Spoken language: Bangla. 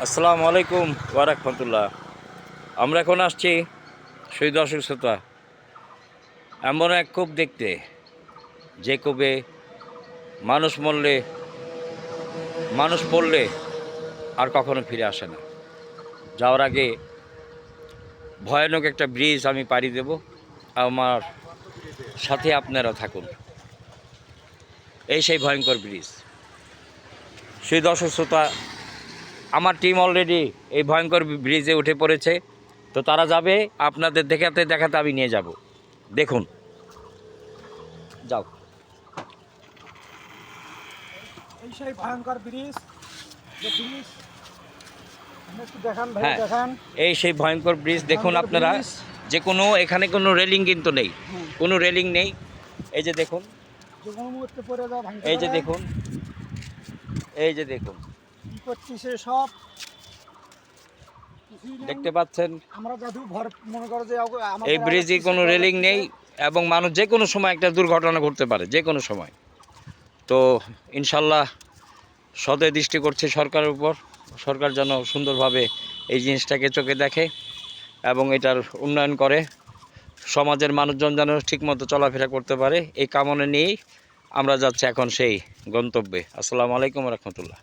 আসসালামু আলাইকুম ওয়া রাহমাতুল্লাহ। আমরা এখন আসছি শহীদ অশোক শ্রোতা এমন এক কূপ দেখতে, যে কূপে মানুষ মরলে মানুষ পড়লে আর কখনো ফিরে আসে না। যাওয়ার আগে ভয়ানক একটা ব্রিজ আমি পাড়ি দেব, আমার সাথে আপনারা থাকুন। এই সেই ভয়ঙ্কর ব্রিজ, শহীদ অশোক শ্রোতা। আমার টিম অলরেডি এই ভয়ঙ্কর ব্রিজে উঠে পড়েছে, তো তারা যাবে, আপনাদের দেখাতে দেখাতে আমি নিয়ে যাব। দেখুন, যাও। এই সেই ভয়ঙ্কর ব্রিজ, যে ব্রিজ একটু দেখান ভাই, হ্যাঁ, দেখান। এই সেই ভয়ঙ্কর ব্রিজ দেখুন ভয়ঙ্কর আপনারা। ব্রিজ। যে কোনো এখানে কোনো রেলিং কিন্তু নেই, কোনো রেলিং নেই। এই যে দেখুন, যে কোনো মুহূর্তে পড়ে যাওয়া ভাঙতে এই যে পারে। দেখুন, এই যে দেখুন, কি করতেছে সব কিছুই নেই। দেখতে পাচ্ছেন। আমরা জাদু ভর মনে করো যে এই ব্রিজে কোনো রেলিং নেই এবং মানুষ যে কোনো সময় একটা দুর্ঘটনা ঘটতে পারে, যে কোনো সময়। তো ইনশাল্লাহ সদয় দৃষ্টি করছে সরকারের উপর। সরকার যেন সুন্দরভাবে এই জিনিসটাকে চোখে দেখে এবং এটার উন্নয়ন করে, সমাজের মানুষজন যেন ঠিকমতো চলাফেরা করতে পারে, এই কামনা নিয়েই আমরা যাচ্ছি এখন সেই গন্তব্যে। আসসালামু আলাইকুম রহমতুল্লাহ।